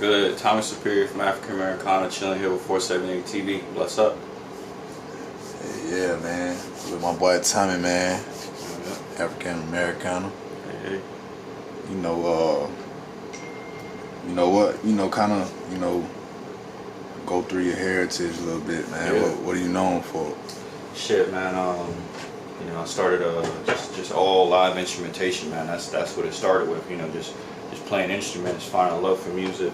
good? Thomas Superior from Americana, chilling here with 478 TV. What's up? Yeah, man. With my boy Tommy, man. Americana. Hey. You know what? Go through your heritage a little bit, man. Yeah. What are you known for? Shit, man. I started just all live instrumentation, man. That's what it started with. Just playing instruments, finding a love for music.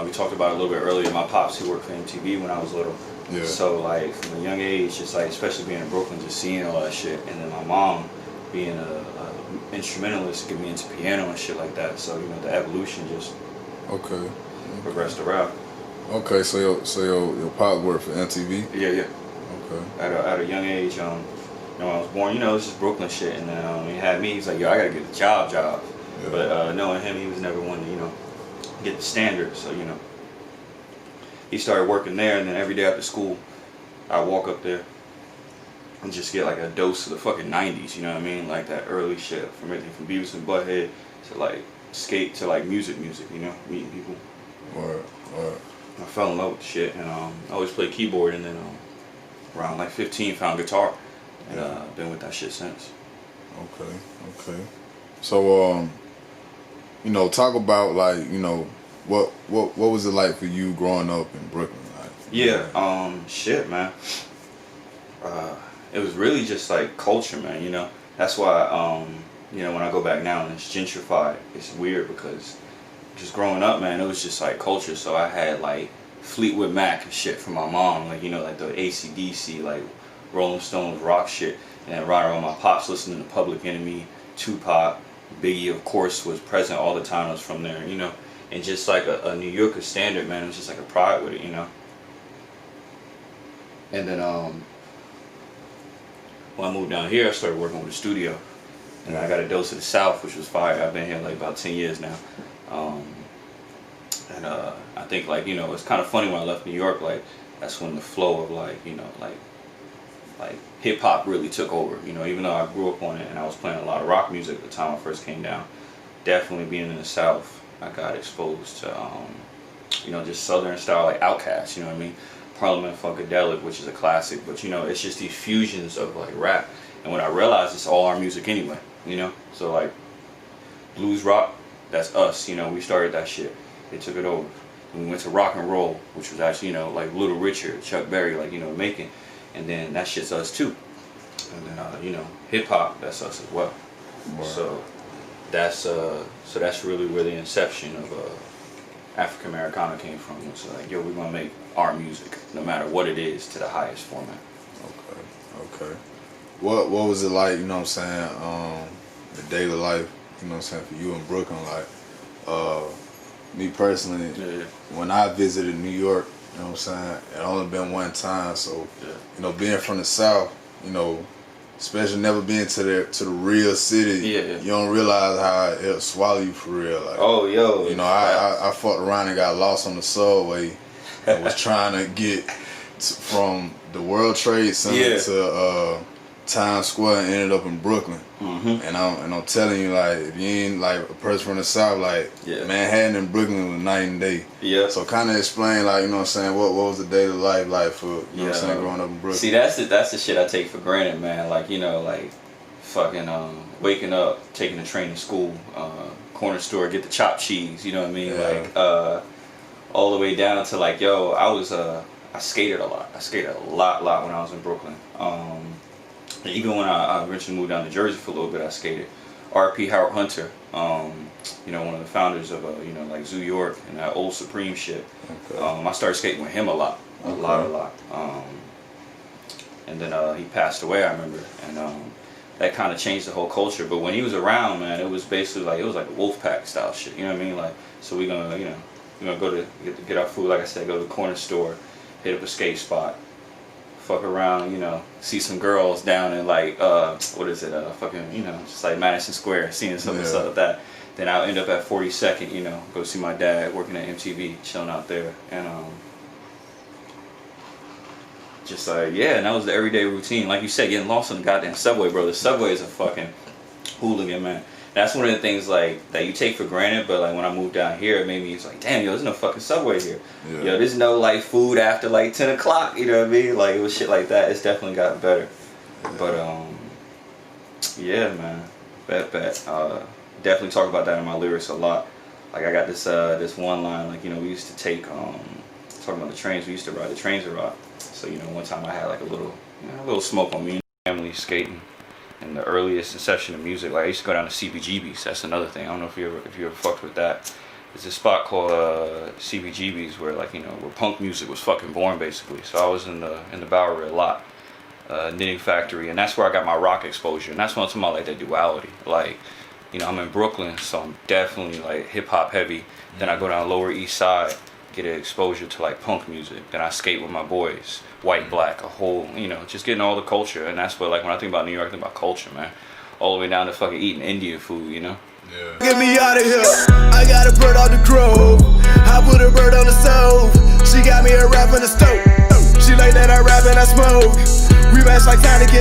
We talked about it a little bit earlier. My pops, he worked for MTV when I was little. Yeah. So like from a young age, just like especially being in Brooklyn, just seeing all that shit, and then my mom being a instrumentalist, get me into piano and shit like that. So the evolution just progressed around. Okay, so your pop worked for MTV? Yeah. Okay. At a young age, when I was born, it's just Brooklyn shit, and then he had me. He's like, yo, I gotta get a job. Yeah. But knowing him, he was never one to get the standard. So he started working there, and then every day after school, I walk up there and just get like a dose of the fucking 90s. You know what I mean? Like that early shit, from everything from Beavis and Butthead to like skate to like music. Meeting people. Right. I fell in love with the shit, and I always played keyboard, and then around like 15 found guitar, and been with that shit since. Okay. So talk about like what was it like for you growing up in Brooklyn? Like, shit, man. It was really just like culture, man. That's why when I go back now and it's gentrified, it's weird because just growing up, man, it was just like culture. So I had like Fleetwood Mac and shit from my mom, like like the AC/DC, like Rolling Stones rock shit, and then right around my pops listening to Public Enemy, Tupac, Biggie, of course, was present all the time. I was from there, and just like a New Yorker standard, man, it was just like a pride with it, And then when I moved down here, I started working with a studio, and I got a dose of the South, which was fire. I've been here like about 10 years now. I think it's kind of funny when I left New York, like that's when the flow of like hip hop really took over, even though I grew up on it and I was playing a lot of rock music at the time I first came down. Definitely being in the South, I got exposed to just Southern style, like Outkast, you know what I mean? Parliament Funkadelic, which is a classic, but it's just these fusions of like rap, and when I realized it's all our music anyway, so like blues rock, that's us, we started that shit. They took it over. And we went to rock and roll, which was actually, like Little Richard, Chuck Berry, like, making. And then that shit's us too. And then, hip hop, that's us as well. Wow. So that's really where the inception of Americana came from. It's like, yo, we're gonna make our music, no matter what it is, to the highest format. Okay. What was it like, the daily life, for you in Brooklyn, like, me personally, when I visited New York, it only been one time, so being from the South, especially never being to the real city, you don't realize how it'll swallow you for real. Like, I fucked around and got lost on the subway. I was trying to get from the World Trade Center to Times Square and ended up in Brooklyn. Mm-hmm. And I'm telling you, like, if you ain't like a person from the South, like Manhattan and Brooklyn was night and day. Yeah. So kind of explain, like, what was the daily life like for growing up in Brooklyn? See, that's the shit I take for granted, man. Like fucking waking up, taking the train to school, corner store, get the chopped cheese. You know what I mean? Yeah. Like all the way down to like, I skated a lot. I skated a lot when I was in Brooklyn. Even when I eventually moved down to Jersey for a little bit, I skated. R.P. Howard Hunter, one of the founders of like Zoo York and that old Supreme shit. Okay. I started skating with him a lot. A lot. And then he passed away, I remember, and that kind of changed the whole culture. But when he was around, man, it was basically like a Wolfpack style shit. You know what I mean? Like, so we're gonna go to get our food. Like I said, go to the corner store, hit up a skate spot. Fuck around, see some girls down in like, just like Madison Square, seeing some stuff like that. Then I'll end up at 42nd, go see my dad working at MTV, chilling out there, and just like, and that was the everyday routine. Like you said, getting lost on the goddamn subway, bro. The subway is a fucking hooligan, man. That's one of the things like that you take for granted, but like when I moved down here, it made me, it's like, damn, yo, there's no fucking Subway here. Yeah. Yo, there's no like food after like 10 o'clock, you know what I mean? Like it was shit like that. It's definitely gotten better. Yeah. But yeah, man, bet. Definitely talk about that in my lyrics a lot. Like I got this one line, like, you know, we used to take talking about the trains, we used to ride the trains a lot. So, you know, one time I had like a little smoke on me. Family skating in the earliest inception of music. Like I used to go down to CBGBs. That's another thing. I don't know if you ever fucked with that. There's a spot called CBGBs where, like, you know, where punk music was fucking born basically. So I was in the Bowery a lot, knitting factory, and that's where I got my rock exposure. And that's when I'm talking about like that duality. Like, you know, I'm in Brooklyn, so I'm definitely like hip hop heavy. Then I go down Lower East Side, get an exposure to like punk music. Then I skate with my boys, white, black, a whole, you know, just getting all the culture. And that's what, like, when I think about New York, I think about culture, man. All the way down to fucking eating Indian food, you know? Yeah. Get me out of here. I got a bird on the grove. I put a bird on the stove. She got me a rap in the stove. She like that I rap and I smoke. We match like Tonic and